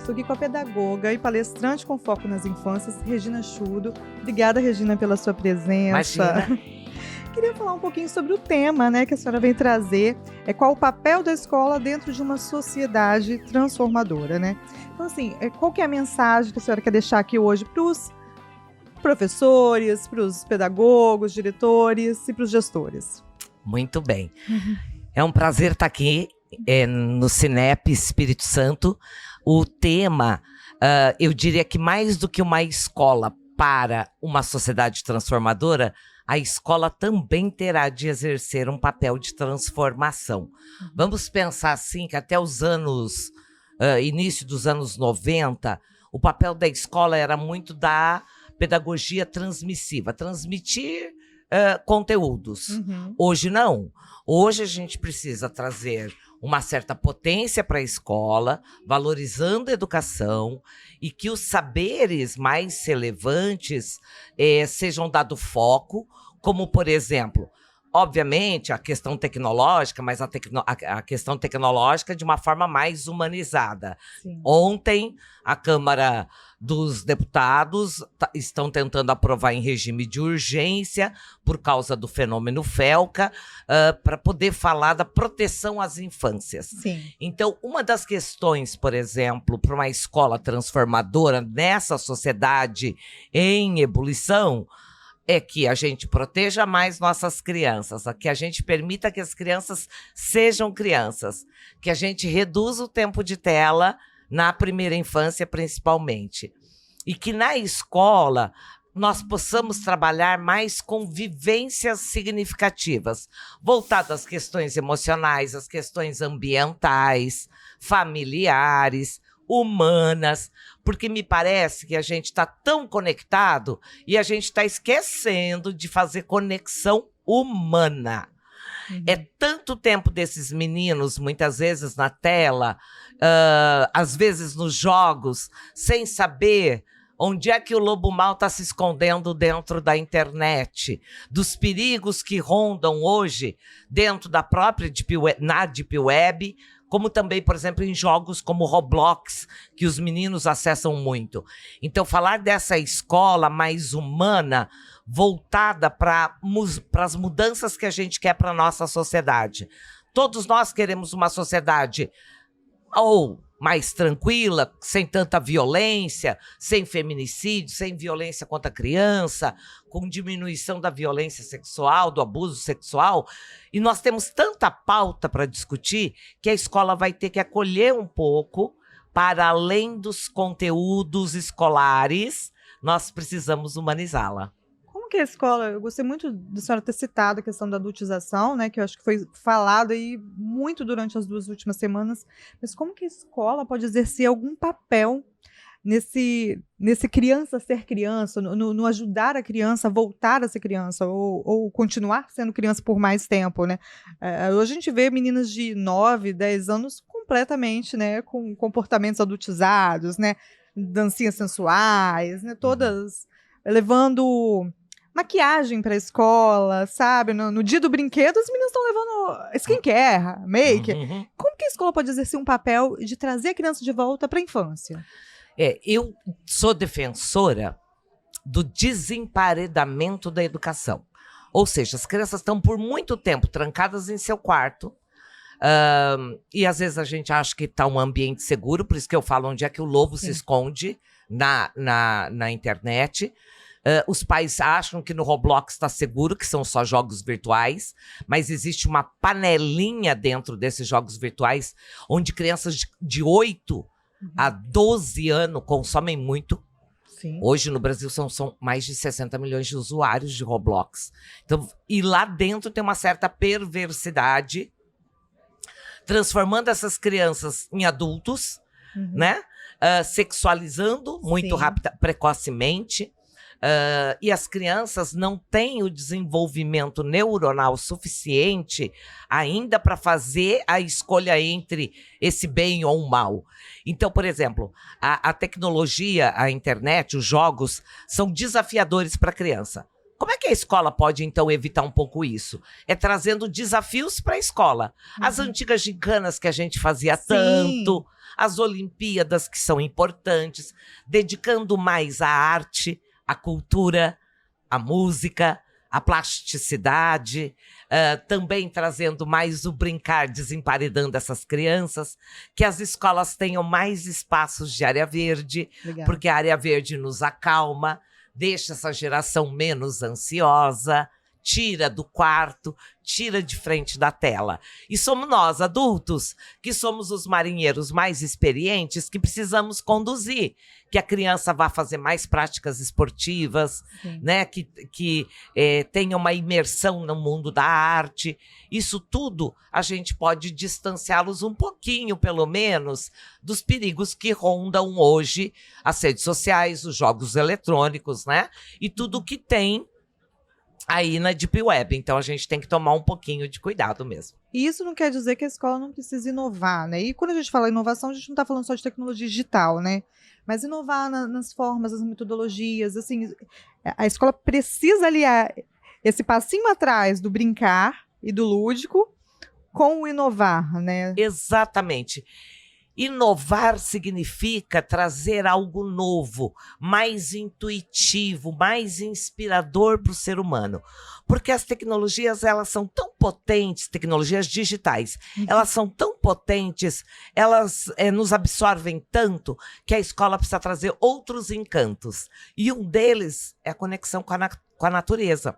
Estou aqui com a pedagoga e palestrante com foco nas infâncias, Regina Chudo. Obrigada, Regina, pela sua presença. Imagina. Queria falar um pouquinho sobre o tema, né, que a senhora vem trazer, qual o papel da escola dentro de uma sociedade transformadora, né? Então, assim, qual que é a mensagem que a senhora quer deixar aqui hoje para os professores, para os pedagogos, diretores e para os gestores? Muito bem. É um prazer estar aqui no Cinep Espírito Santo. O tema, eu diria que mais do que uma escola para uma sociedade transformadora, a escola também terá de exercer um papel de transformação. Vamos pensar assim que até os anos, início dos anos 90, o papel da escola era muito da pedagogia transmissiva, transmitir conteúdos. Hoje não. Hoje a gente precisa trazer uma certa potência para a escola, valorizando a educação e que os saberes mais relevantes sejam dado foco, como, por exemplo, obviamente, a questão tecnológica, mas a questão tecnológica de uma forma mais humanizada. Sim. Ontem, a Câmara dos Deputados estão tentando aprovar em regime de urgência, por causa do fenômeno Felca, para poder falar da proteção às infâncias. Sim. Então, uma das questões, por exemplo, para uma escola transformadora nessa sociedade em ebulição, é que a gente proteja mais nossas crianças, que a gente permita que as crianças sejam crianças, que a gente reduza o tempo de tela na primeira infância, principalmente. E que na escola nós possamos trabalhar mais com vivências significativas, voltadas às questões emocionais, às questões ambientais, familiares, humanas, porque me parece que a gente está tão conectado e a gente está esquecendo de fazer conexão humana. É tanto tempo desses meninos, muitas vezes na tela, às vezes nos jogos, sem saber onde é que o lobo mau está se escondendo dentro da internet, dos perigos que rondam hoje dentro da própria na Deep Web, como também, por exemplo, em jogos como Roblox, que os meninos acessam muito. Então, falar dessa escola mais humana, voltada para as mudanças que a gente quer para a nossa sociedade. Todos nós queremos uma sociedade ou mais tranquila, sem tanta violência, sem feminicídio, sem violência contra a criança, com diminuição da violência sexual, do abuso sexual. E nós temos tanta pauta para discutir que a escola vai ter que acolher um pouco, para além dos conteúdos escolares, nós precisamos humanizá-la. Como que a escola, eu gostei muito da senhora ter citado a questão da adultização, né, que eu acho que foi falado aí muito durante as 2 últimas semanas, mas como que a escola pode exercer algum papel nesse criança ser criança, no ajudar a criança a voltar a ser criança, ou continuar sendo criança por mais tempo, né? Hoje a gente vê meninas de 9, 10 anos completamente, né, com comportamentos adultizados, né, dancinhas sensuais, né, todas levando maquiagem para a escola, sabe? No dia do brinquedo, as meninas estão levando skincare, make. Como que a escola pode exercer um papel de trazer a criança de volta para a infância? Eu sou defensora do desemparedamento da educação. Ou seja, as crianças estão por muito tempo trancadas em seu quarto, e às vezes a gente acha que está um ambiente seguro, por isso que eu falo onde é que o lobo se esconde na internet. Os pais acham que no Roblox está seguro, que são só jogos virtuais, mas existe uma panelinha dentro desses jogos virtuais onde crianças de 8 a 12 anos consomem muito. Sim. Hoje no Brasil são mais de 60 milhões de usuários de Roblox. Então, e lá dentro tem uma certa perversidade, transformando essas crianças em adultos, né? Sexualizando muito precocemente. E as crianças não têm o desenvolvimento neuronal suficiente ainda para fazer a escolha entre esse bem ou o mal. Então, por exemplo, a tecnologia, a internet, os jogos são desafiadores para a criança. Como é que a escola pode, então, evitar um pouco isso? É trazendo desafios para a escola. As antigas gincanas que a gente fazia tanto, as Olimpíadas que são importantes, dedicando mais à arte, à cultura, à música, à plasticidade, também trazendo mais o brincar, desemparedando essas crianças, que as escolas tenham mais espaços de área verde, porque a área verde nos acalma, deixa essa geração menos ansiosa, tira do quarto, tira de frente da tela. E somos nós, adultos, que somos os marinheiros mais experientes, que precisamos conduzir, que a criança vá fazer mais práticas esportivas, né? que tenha uma imersão no mundo da arte. Isso tudo a gente pode distanciá-los um pouquinho, pelo menos, dos perigos que rondam hoje as redes sociais, os jogos eletrônicos, né? E tudo que tem aí na Deep Web. Então, a gente tem que tomar um pouquinho de cuidado mesmo. E isso não quer dizer que a escola não precisa inovar, né? E quando a gente fala inovação, a gente não está falando só de tecnologia digital, né? Mas inovar nas formas, nas metodologias, assim, a escola precisa aliar esse passinho atrás do brincar e do lúdico com o inovar, né? Exatamente. Inovar significa trazer algo novo, mais intuitivo, mais inspirador para o ser humano. Porque as tecnologias, elas são tão potentes, tecnologias digitais, elas são tão potentes, elas nos absorvem tanto, que a escola precisa trazer outros encantos. E um deles é a conexão com a natureza.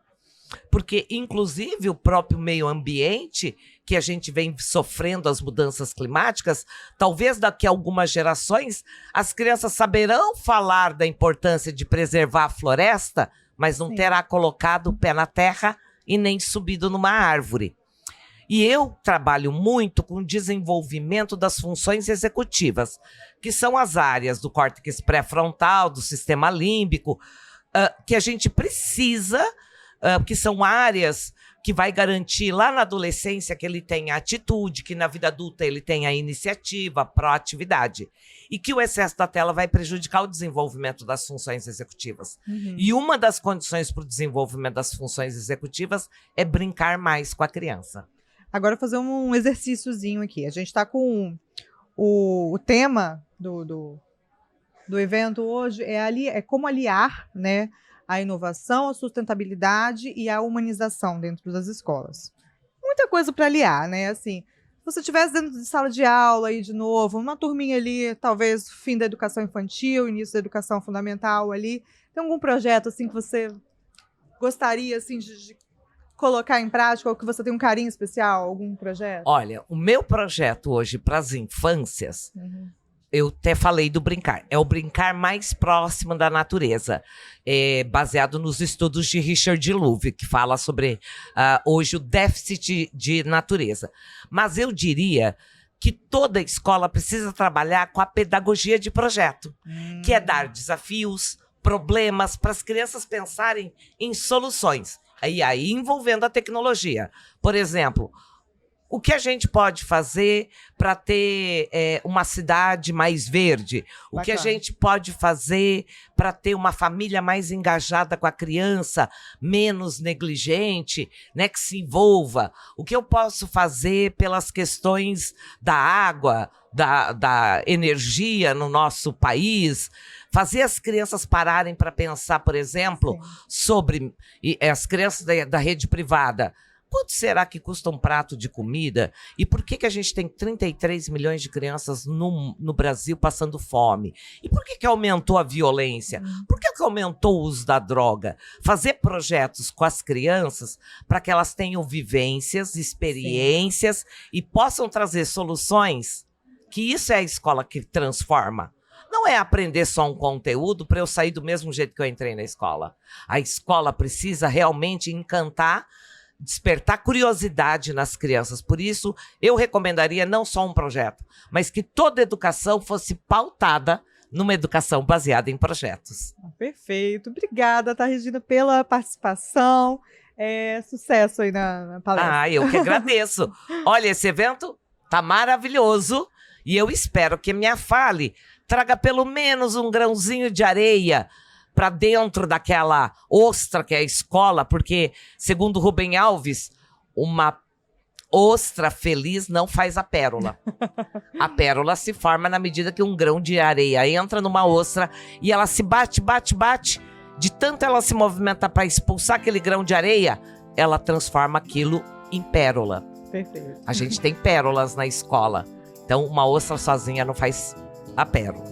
Porque, inclusive, o próprio meio ambiente, que a gente vem sofrendo as mudanças climáticas, talvez daqui a algumas gerações, as crianças saberão falar da importância de preservar a floresta, mas não terá colocado o pé na terra e nem subido numa árvore. E eu trabalho muito com o desenvolvimento das funções executivas, que são as áreas do córtex pré-frontal, do sistema límbico, que a gente precisa... que são áreas que vai garantir lá na adolescência que ele tenha atitude, que na vida adulta ele tenha iniciativa, proatividade. E que o excesso da tela vai prejudicar o desenvolvimento das funções executivas. E uma das condições para o desenvolvimento das funções executivas é brincar mais com a criança. Agora, eu vou fazer um exercíciozinho aqui. A gente está com o tema do evento hoje, é como aliar, né, a inovação, a sustentabilidade e a humanização dentro das escolas. Muita coisa para aliar, né? Assim, se você estivesse dentro de sala de aula aí de novo, uma turminha ali, talvez fim da educação infantil, início da educação fundamental ali, tem algum projeto assim que você gostaria assim de colocar em prática ou que você tem um carinho especial, algum projeto? Olha, o meu projeto hoje para as infâncias, eu até falei do brincar. É o brincar mais próximo da natureza, baseado nos estudos de Richard Louv, que fala sobre hoje o déficit de natureza. Mas eu diria que toda escola precisa trabalhar com a pedagogia de projeto, que é dar desafios, problemas para as crianças pensarem em soluções. Aí envolvendo a tecnologia. Por exemplo, o que a gente pode fazer para ter uma cidade mais verde? O que a gente pode fazer para ter uma família mais engajada com a criança, menos negligente, né, que se envolva? O que eu posso fazer pelas questões da água, da energia no nosso país? Fazer as crianças pararem para pensar, por exemplo, sobre as crianças da rede privada. Quanto será que custa um prato de comida? E por que a gente tem 33 milhões de crianças no Brasil passando fome? E por que aumentou a violência? Por que aumentou o uso da droga? Fazer projetos com as crianças para que elas tenham vivências, experiências e possam trazer soluções, que isso é a escola que transforma. Não é aprender só um conteúdo para eu sair do mesmo jeito que eu entrei na escola. A escola precisa realmente encantar, despertar curiosidade nas crianças. Por isso, eu recomendaria não só um projeto, mas que toda educação fosse pautada numa educação baseada em projetos. Perfeito. Obrigada, tá, Regina, pela participação. Sucesso aí na palestra. Eu que agradeço. Olha, esse evento tá maravilhoso e eu espero que minha fala traga pelo menos um grãozinho de areia para dentro daquela ostra que é a escola, porque, segundo Rubem Alves, uma ostra feliz não faz a pérola. A pérola se forma na medida que um grão de areia entra numa ostra e ela se bate. De tanto ela se movimentar para expulsar aquele grão de areia, ela transforma aquilo em pérola. Perfeito. A gente tem pérolas na escola. Então, uma ostra sozinha não faz a pérola.